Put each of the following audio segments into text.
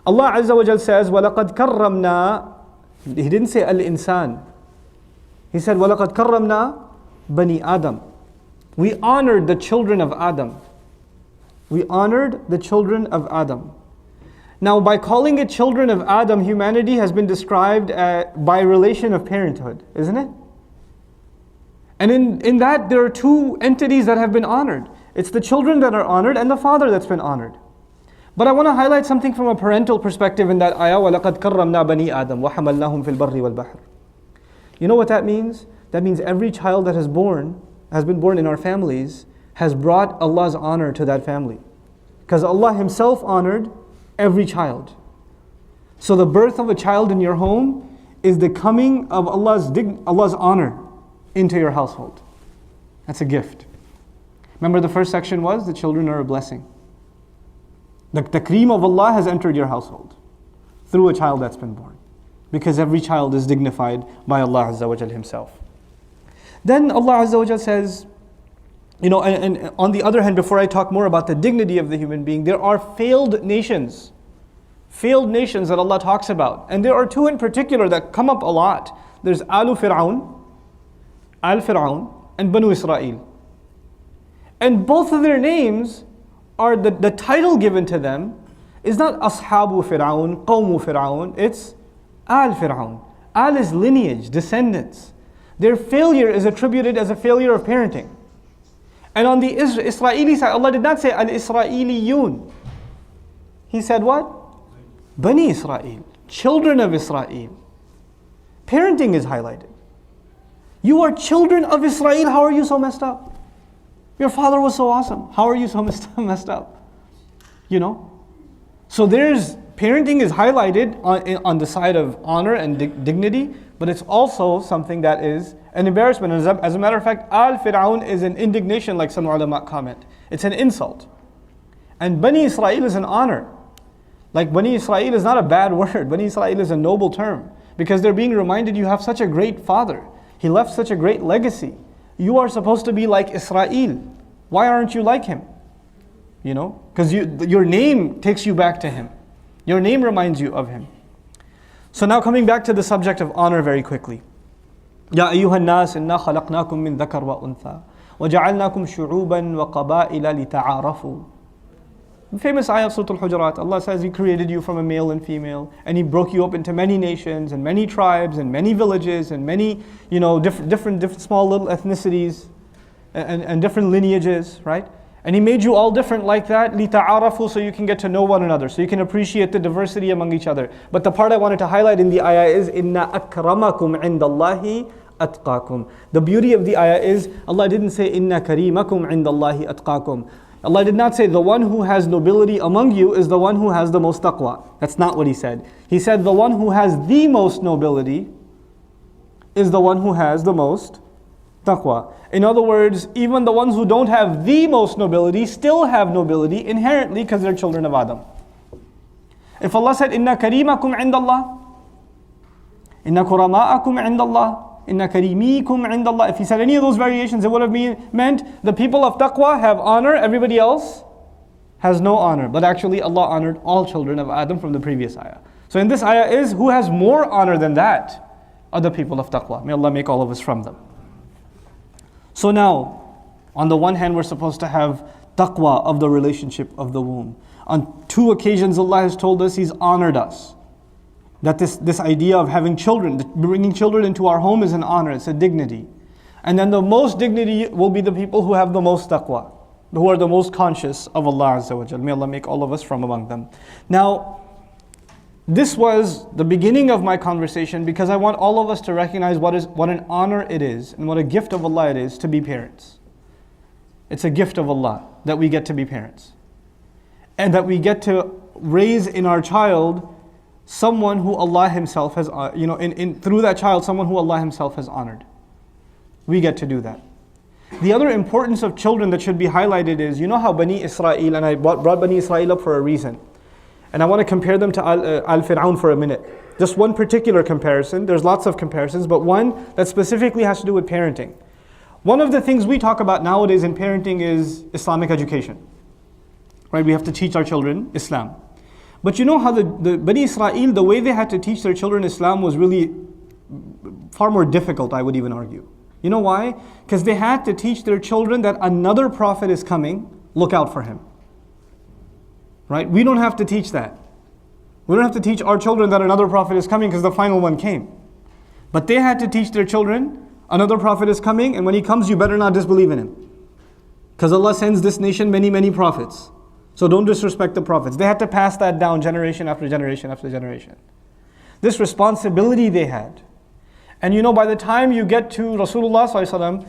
Allah Azza wa Jal says, وَلَقَدْ كَرَّمْنَا. He didn't say al-insan. He said, وَلَقَدْ كَرَّمْنَا بَنِي Adam. We honored the children of Adam. We honored the children of Adam. Now, by calling it children of Adam, humanity has been described by relation of parenthood, isn't it? And in that, there are two entities that have been honored. It's the children that are honored and the father that's been honored. But I want to highlight something from a parental perspective in that ayah, وَلَقَدْ كَرَّمْنَا بَنِي آدَمَ وَحَمَلْنَاهُمْ فِي الْبَرِّ وَالْبَحْرِ. You know what that means? That means every child that has been born in our families, has brought Allah's honor to that family. Because Allah Himself honored every child. So the birth of a child in your home is the coming of Allah's honor into your household. That's a gift. Remember the first section was, the children are a blessing. The takreem of Allah has entered your household through a child that's been born. Because every child is dignified by Allah Azza wa Jal Himself. Then Allah Azza wa Jal says, and on the other hand, before I talk more about the dignity of the human being, there are failed nations that Allah talks about. And there are two in particular that come up a lot. There's Al Fir'aun, and Banu Israel. And both of their names are, the title given to them is not Ashabu Fir'aun, Qawmu Fir'aun, it's Al Fir'aun. Al is lineage, descendants. Their failure is attributed as a failure of parenting. And on the Israeli side, Allah did not say Al-Israeliyun. He said what? Bani Israel, children of Israel. Parenting is highlighted. You are children of Israel, how are you so messed up? Your father was so awesome, how are you so messed up? So parenting is highlighted on the side of honor and dignity, but it's also something that is an embarrassment. As a matter of fact, Al-Fir'aun is an indignation, like some ulama comment. It's an insult. And Bani Israel is an honor. Like Bani Israel is not a bad word. Bani Israel is a noble term. Because they're being reminded you have such a great father. He left such a great legacy. You are supposed to be like Israel. Why aren't you like him? Because your name takes you back to him. Your name reminds you of him. So now coming back to the subject of honor very quickly. يا أيها الناس إنا خلقناكم من ذكر وأنثى وجعلناكم شعوبا وقبائل لتعارفوا. The famous ayah of Surah Al-Hujurat, Allah says He created you from a male and female, and He broke you up into many nations and many tribes and many villages and many, different small little ethnicities and different lineages, right? And He made you all different like that, لِتَعَارَفُوا, so you can get to know one another, so you can appreciate the diversity among each other. But the part I wanted to highlight in the ayah is, إِنَّ أَكْرَمَكُمْ عِنْدَ اللَّهِ أَتْقَاكُمْ. The beauty of the ayah is, Allah didn't say, إِنَّ كَرِيمَكُمْ عِنْدَ اللَّهِ أَتْقَاكُمْ. Allah did not say, the one who has nobility among you is the one who has the most taqwa. That's not what He said. He said, the one who has the most nobility is the one who has the most taqwa. In other words, even the ones who don't have the most nobility still have nobility inherently because they're children of Adam. If Allah said, Inna karimakum indallah, Inna kurama'akum indallah, Inna karimikum indallah, if He said any of those variations, it would have meant the people of taqwa have honor, everybody else has no honor. But actually Allah honored all children of Adam from the previous ayah. So in this ayah is, who has more honor than that? Are the people of taqwa. May Allah make all of us from them. So now, on the one hand, we're supposed to have taqwa of the relationship of the womb. On two occasions, Allah has told us He's honored us. That this idea of having children, bringing children into our home is an honor, it's a dignity. And then the most dignity will be the people who have the most taqwa, who are the most conscious of Allah Azza wa Jal. May Allah make all of us from among them. Now, this was the beginning of my conversation because I want all of us to recognize what an honor it is and what a gift of Allah it is to be parents. It's a gift of Allah that we get to be parents. And that we get to raise in our child someone who Allah Himself has, through that child, someone who Allah Himself has honored. We get to do that. The other importance of children that should be highlighted is, how Bani Israel, and I brought Bani Israel up for a reason. And I want to compare them to Al-Fir'aun for a minute. Just one particular comparison. There's lots of comparisons, but one that specifically has to do with parenting. One of the things we talk about nowadays in parenting is Islamic education. Right? We have to teach our children Islam. But you know how the Bani Israel, the way they had to teach their children Islam was really far more difficult, I would even argue. You know why? Because they had to teach their children that another prophet is coming, look out for him. Right? We don't have to teach that. We don't have to teach our children that another prophet is coming because the final one came. But they had to teach their children, another prophet is coming, and when he comes, you better not disbelieve in him. Because Allah sends this nation many, many prophets. So don't disrespect the prophets. They had to pass that down generation after generation after generation. This responsibility they had. And you know, by the time you get to Rasulullah ﷺ,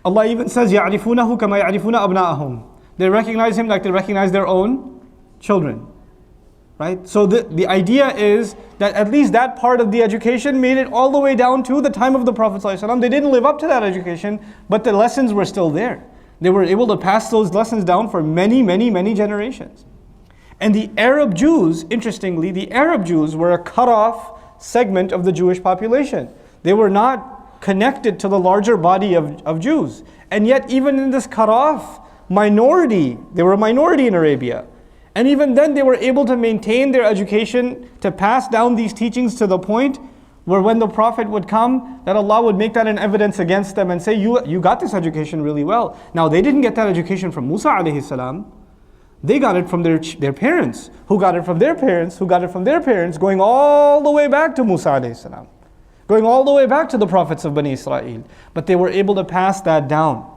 Allah even says, يَعْرِفُونَهُ كَمَا يَعْرِفُونَ أَبْنَاءَهُم. They recognize him like they recognize their own children. Right? So the idea is that at least that part of the education made it all the way down to the time of the Prophet ﷺ. They didn't live up to that education, but the lessons were still there. They were able to pass those lessons down for many, many, many generations. And the Arab Jews, interestingly, the Arab Jews were a cut-off segment of the Jewish population. They were not connected to the larger body of Jews. And yet even in this cut-off minority, they were a minority in Arabia. And even then they were able to maintain their education, to pass down these teachings to the point where when the Prophet would come, that Allah would make that an evidence against them and say, you got this education really well. Now they didn't get that education from Musa alayhi salam. They got it from their parents, who got it from their parents, who got it from their parents, going all the way back to Musa alayhi salam, going all the way back to the prophets of Bani Israel. But they were able to pass that down.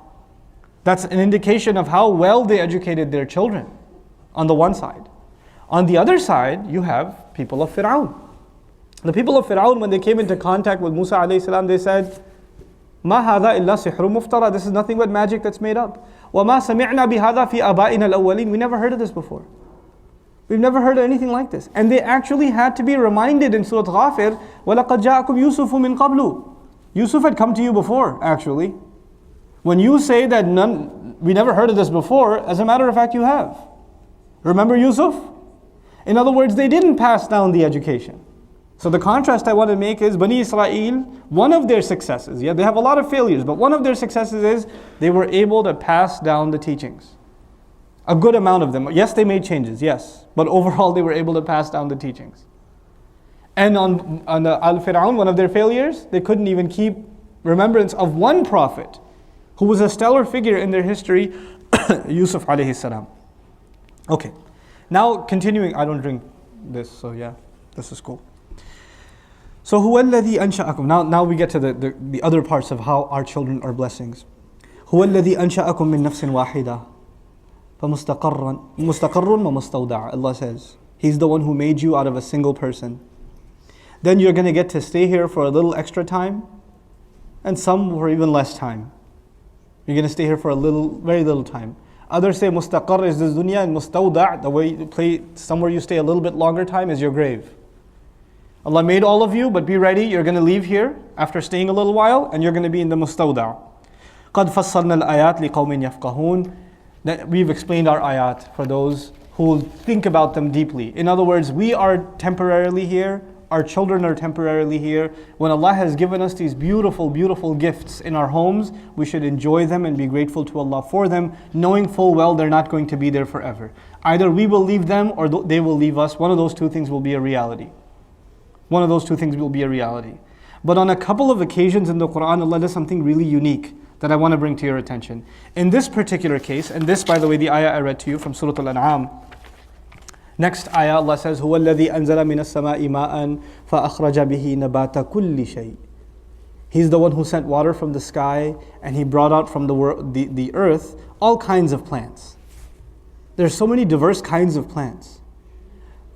That's an indication of how well they educated their children, on the one side. On the other side, you have people of Fir'aun. The people of Fir'aun, when they came into contact with Musa alayhi salam, they said, "Ma hadha illa sihrun muftara." This is nothing but magic that's made up. وَمَا سَمِعْنَا بِهَذَا فِي آبَائِنَا الْأَوَّلِينَ. We never heard of this before. We've never heard of anything like this. And they actually had to be reminded in Surah Ghafir, وَلَقَدْ جَاءَكُمْ يُوسُفُ مِنْ قَبْلُ. Yusuf had come to you before, actually. When you say that we never heard of this before, as a matter of fact, you have. Remember Yusuf? In other words, they didn't pass down the education. So the contrast I want to make is Bani Israel, one of their successes, yeah, they have a lot of failures, but one of their successes is they were able to pass down the teachings. A good amount of them. Yes, they made changes, yes, but overall they were able to pass down the teachings. And on Al-Fir'aun, one of their failures, they couldn't even keep remembrance of one prophet who was a stellar figure in their history, Yusuf alayhi salam. Okay, now continuing, I don't drink this, so yeah, this is cool. So هو الذي أنشأكم. Now we get to the other parts of how our children are blessings. هو الذي أنشأكم من نفس واحدة فمستقر ومستودع. Allah says, He's the one who made you out of a single person. Then you're going to get to stay here for a little extra time, and some for even less time. You're going to stay here for very little time. Others say mustaqar is this dunya, and mustawda', the way you play, somewhere you stay a little bit longer time, is your grave. Allah made all of you, but be ready, you're going to leave here after staying a little while, and you're going to be in the mustawda'. قَدْ فَصَّلْنَا الْآيَاتِ لِقَوْمٍ يَفْقَهُونَ. That we've explained our ayat for those who will think about them deeply. In other words, we are temporarily here, our children are temporarily here. When Allah has given us these beautiful, beautiful gifts in our homes, we should enjoy them and be grateful to Allah for them, knowing full well they're not going to be there forever. Either we will leave them or they will leave us. One of those two things will be a reality. One of those two things will be a reality. But on a couple of occasions in the Quran, Allah does something really unique that I want to bring to your attention. In this particular case, and this, by the way, the ayah I read to you from Surah Al-An'am. Next ayah, Allah says, هُوَ الَّذِي أَنزَلَ مِنَ السَّمَاءِ مَاءً فَأَخْرَجَ بِهِ نَبَاتَ كُلِّ شَيْءٍ. He's the one who sent water from the sky, and He brought out from the earth all kinds of plants. There's so many diverse kinds of plants.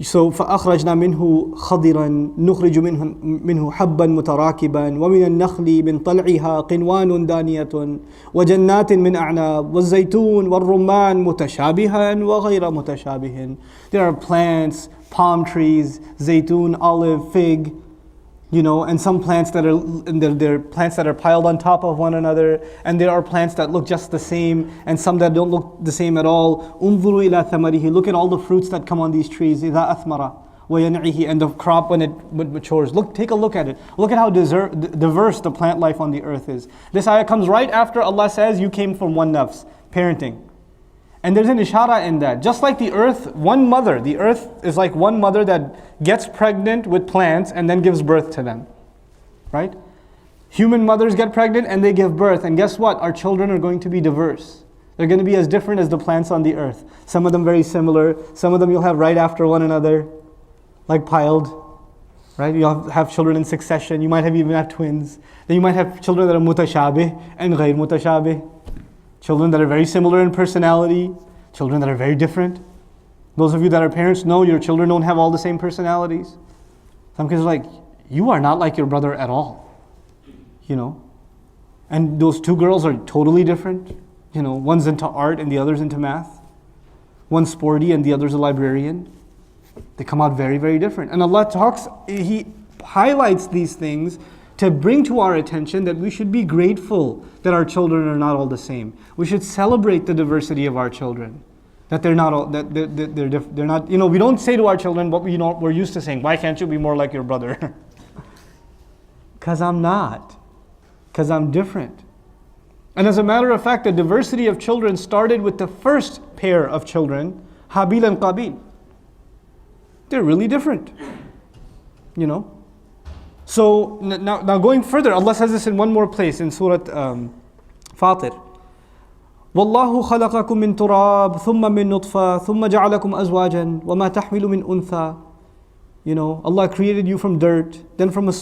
So فأخرجنا منه خضرا نخرج منه حبا متراكبا ومن النخل من طلعها قنوان دانية وجنات من أعناب والزيتون والرمان متشابها وغير متشابه. There are plants, palm trees, zaytun, olive, fig, and some plants that are plants that are piled on top of one another, and there are plants that look just the same, and some that don't look the same at all. انظروا إلى ثمره. Look at all the fruits that come on these trees. إذا أثمر وينعه. And the crop when it matures. Take a look at it. Look at how diverse the plant life on the earth is. This ayah comes right after Allah says you came from one nafs, parenting. And there's an ishara in that. Just like the earth is like one mother that gets pregnant with plants and then gives birth to them. Right? Human mothers get pregnant and they give birth. And guess what? Our children are going to be diverse. They're going to be as different as the plants on the earth. Some of them very similar. Some of them you'll have right after one another. Like piled. Right? You'll have children in succession. You might even have twins. Then you might have children that are mutashabih and ghayr mutashabih. Children that are very similar in personality. Children that are very different. Those of you that are parents know your children don't have all the same personalities. Some kids are like, you are not like your brother at all. You know? And those two girls are totally different. You know, one's into art and the other's into math. One's sporty and the other's a librarian. They come out very, very different. And Allah He highlights these things to bring to our attention that we should be grateful that our children are not all the same. We should celebrate the diversity of our children. That they're not all, that they're not, you know, we don't say to our children what we're used to saying, why can't you be more like your brother? Because I'm not. Because I'm different. And as a matter of fact, the diversity of children started with the first pair of children, Habil and Qabil. They're really different. You know? So now going further, Allah says this in one more place in Surah Fatir. وَاللَّهُ خَلَقَكُم مِّن تُرَابٍ ثُمَّ مِّن نُطْفَةٍ ثُمَّ جَعَلَكُمْ أَزْوَاجًا وَمَا تَحْمِلُ مِنْ أُنثَى. You know, Allah created you from dirt, then from a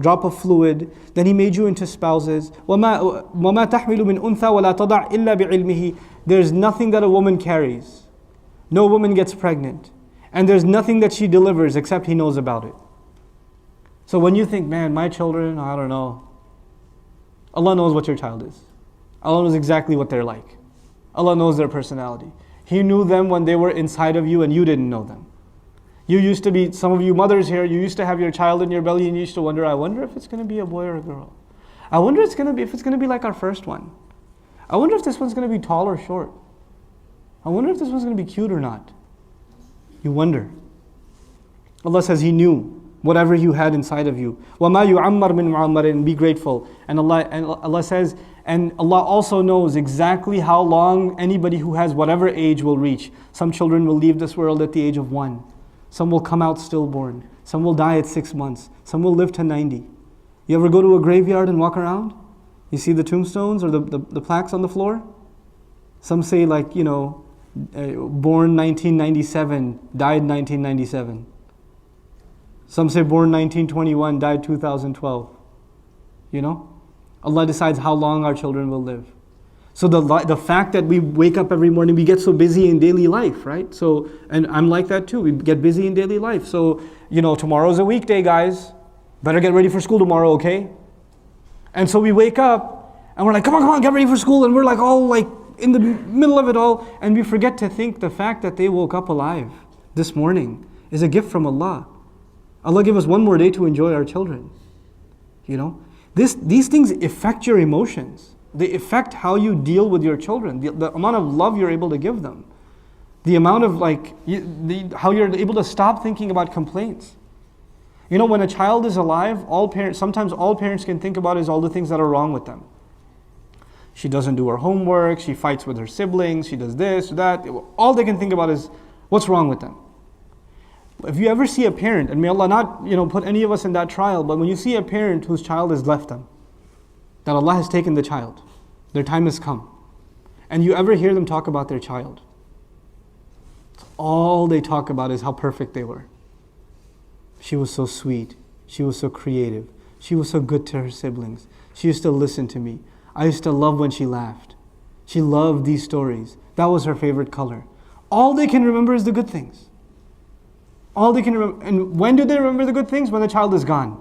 drop of fluid, then He made you into spouses. وَمَا تَحْمِلُ مِنْ أُنثَى وَلَا تَضَعْ إِلَّا بِعِلْمِهِ. There's nothing that a woman carries. No woman gets pregnant. And there's nothing that she delivers except He knows about it. So when you think, man, my children, I don't know. Allah knows what your child is. Allah knows exactly what they're like. Allah knows their personality. He knew them when they were inside of you and you didn't know them. You used to be, some of you mothers here, you used to have your child in your belly and you used to wonder, I wonder if it's going to be a boy or a girl. I wonder if it's going to be like our first one. I wonder if this one's going to be tall or short. I wonder if this one's going to be cute or not. You wonder. Allah says He knew whatever you had inside of you. وَمَا يُعَمَّرْ مِنْ مُعَمَّرٍ. Be grateful. And Allah says, and Allah also knows exactly how long anybody who has whatever age will reach. Some children will leave this world at the age of 1. Some will come out stillborn. Some will die at 6 months. Some will live to 90. You ever go to a graveyard and walk around? You see the tombstones or the plaques on the floor? Some say like, you know, born 1997, died 1997. Some say born 1921, died 2012. You know? Allah decides how long our children will live. So the fact that we wake up every morning, we get so busy in daily life, right? So, and I'm like that too. We get busy in daily life. So, you know, tomorrow's a weekday, guys. Better get ready for school tomorrow, okay? And so we wake up and we're like, come on, get ready for school. And we're like all like in the middle of it all. And we forget to think the fact that they woke up alive this morning is a gift from Allah. Allah give us one more day to enjoy our children. You know? These things affect your emotions. They affect how you deal with your children. The amount of love you're able to give them. The amount of how you're able to stop thinking about complaints. You know, when a child is alive, sometimes all parents can think about is all the things that are wrong with them. She doesn't do her homework, she fights with her siblings, she does this, that. All they can think about is what's wrong with them. If you ever see a parent, and may Allah not put any of us in that trial, but when you see a parent whose child has left them, that Allah has taken the child, their time has come, and you ever hear them talk about their child, all they talk about is how perfect they were. She was so sweet, she was so creative, she was so good to her siblings, she used to listen to me, I used to love when she laughed, she loved these stories, that was her favorite color. All they can remember is the good things. All they can remember. And when do they remember the good things? When the child is gone.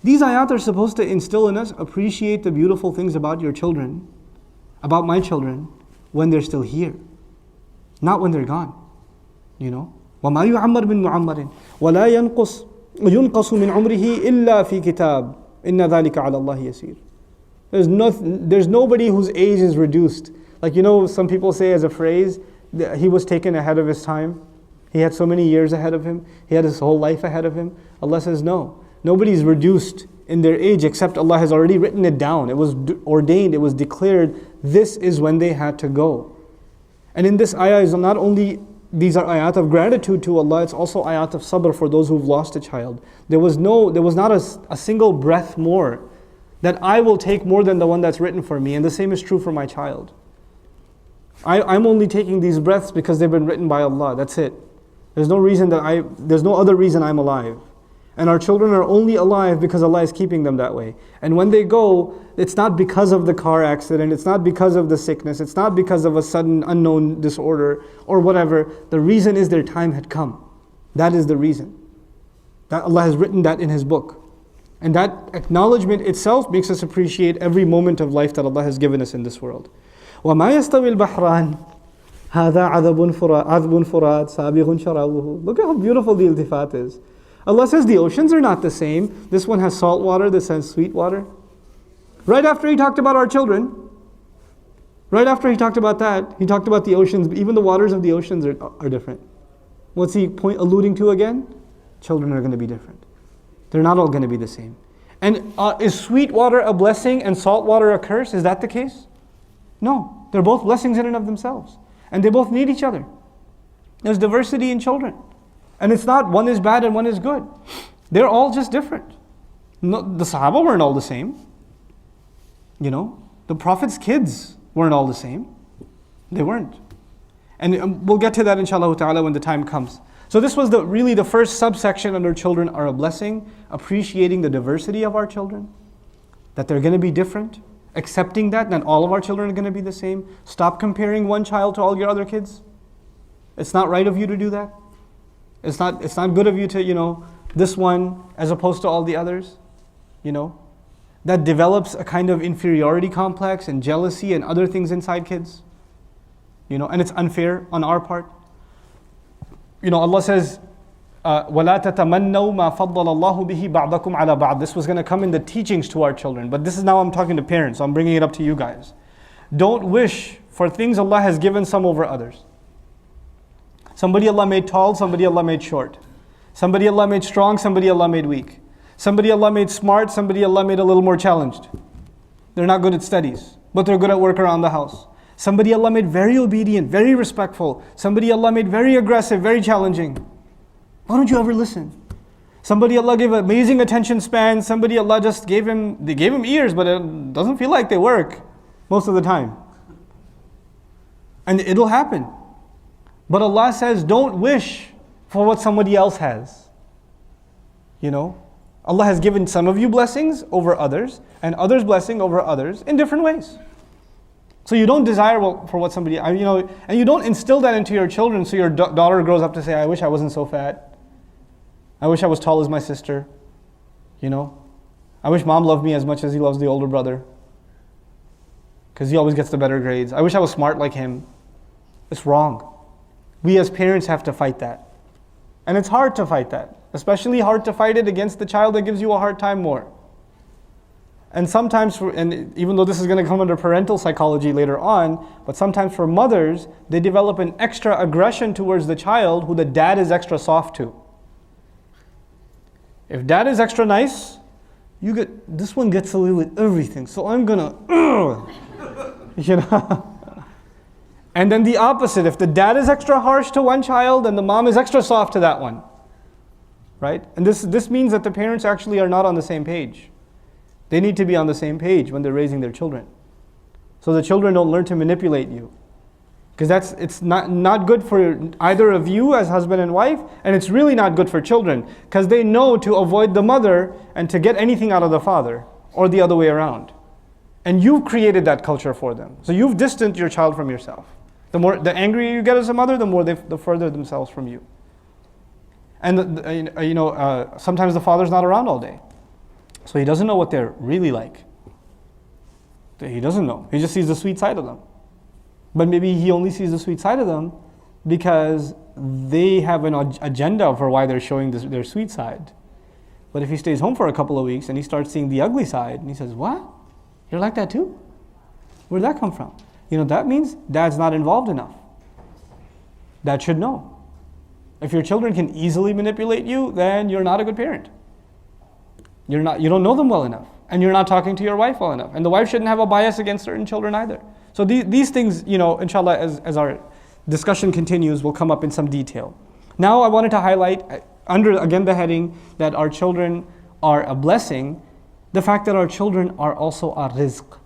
These ayat are supposed to instill in us, appreciate the beautiful things about your children, about my children, when they're still here. Not when they're gone. You know? وَمَا يُعَمَّرْ مِنْ مُعَمَّرٍ وَلَا يُنْقَصُ مِنْ عُمْرِهِ إِلَّا فِي كِتَابٍ إِنَّ ذَلِكَ عَلَى اللَّهِ يَسِيرٌ. There's nobody whose age is reduced. Like, some people say as a phrase, that he was taken ahead of his time. He had so many years ahead of him. He had his whole life ahead of him. Allah says no. Nobody's reduced in their age except Allah has already written it down. It was ordained, it was declared, this is when they had to go. And in this ayah is not only these are ayat of gratitude to Allah, it's also ayat of sabr for those who've lost a child. There was not a single breath more that I will take more than the one that's written for me, and the same is true for my child. I'm only taking these breaths because they've been written by Allah, that's it. There's no other reason I'm alive. And our children are only alive because Allah is keeping them that way. And when they go, it's not because of the car accident, it's not because of the sickness, it's not because of a sudden unknown disorder or whatever. The reason is their time had come. That is the reason. That Allah has written that in His book. And that acknowledgement itself makes us appreciate every moment of life that Allah has given us in this world. وَمَا يَسْتَوِي الْبَحْرَانِ هَذَا عَذْبٌ فُرَاتٌ سَابِغٌ شَرَابُهُ. Look at how beautiful the iltifat is. Allah says the oceans are not the same. This one has salt water, this has sweet water. Right after He talked about our children, right after He talked about that, He talked about the oceans. Even the waters of the oceans are different. What's He alluding to again? Children are going to be different. They're not all going to be the same. And is sweet water a blessing and salt water a curse? Is that the case? No. They're both blessings in and of themselves. And they both need each other. There's diversity in children. And it's not one is bad and one is good. They're all just different. No, the Sahaba weren't all the same. The Prophet's kids weren't all the same. They weren't. And we'll get to that inshallah ta'ala when the time comes. So this was really the first subsection under children are a blessing, appreciating the diversity of our children, that they're going to be different, accepting that not all of our children are going to be the same. Stop comparing one child to all your other kids. It's not right of you to do that. It's not good of you to, this one as opposed to all the others, That develops a kind of inferiority complex and jealousy and other things inside kids, and it's unfair on our part. Allah says, وَلَا تَتَمَنَّوْا مَا فَضَّلَ اللَّهُ بِهِ بَعْضَكُمْ عَلَى بَعْضٍ. This was going to come in the teachings to our children, but this is now I'm talking to parents, so I'm bringing it up to you guys. Don't wish for things Allah has given some over others. Somebody Allah made tall, somebody Allah made short. Somebody Allah made strong, somebody Allah made weak. Somebody Allah made smart, somebody Allah made a little more challenged. They're not good at studies, but they're good at work around the house. Somebody Allah made very obedient, very respectful. Somebody Allah made very aggressive, very challenging. Why don't you ever listen? Somebody Allah gave amazing attention span. Somebody Allah just gave him ears, but it doesn't feel like they work most of the time. And it'll happen. But Allah says, don't wish for what somebody else has. Allah has given some of you blessings over others, and others blessing over others in different ways. So you don't desire for what somebody, and you don't instill that into your children so your daughter grows up to say, I wish I wasn't so fat. I wish I was tall as my sister. I wish mom loved me as much as he loves the older brother, because he always gets the better grades. I wish I was smart like him. It's wrong. We as parents have to fight that. And it's hard to fight that. Especially hard to fight it against the child that gives you a hard time more. And sometimes, and even though this is going to come under parental psychology later on, but sometimes for mothers, they develop an extra aggression towards the child who the dad is extra soft to. If dad is extra nice, this one gets away with everything, so I'm gonna, And then the opposite, if the dad is extra harsh to one child, then the mom is extra soft to that one. Right? And this means that the parents actually are not on the same page. They need to be on the same page when they're raising their children. So the children don't learn to manipulate you. Because it's not good for either of you as husband and wife, and it's really not good for children. Because they know to avoid the mother and to get anything out of the father, or the other way around. And you've created that culture for them. So you've distanced your child from yourself. The angrier you get as a mother, the further themselves from you. And sometimes the father's not around all day, so he doesn't know what they're really like. He doesn't know. He just sees the sweet side of them. But maybe he only sees the sweet side of them because they have an agenda for why they're showing their sweet side. But if he stays home for a couple of weeks and he starts seeing the ugly side, and he says, "What? You're like that too? Where'd that come from?" That means dad's not involved enough. Dad should know. If your children can easily manipulate you, then you're not a good parent. You don't know them well enough. And you're not talking to your wife well enough. And the wife shouldn't have a bias against certain children either. So these things, inshallah, as our Discussion continues, will come up in some detail. Now I wanted to highlight, under again the heading that our children are a blessing, the fact that our children are also our rizq.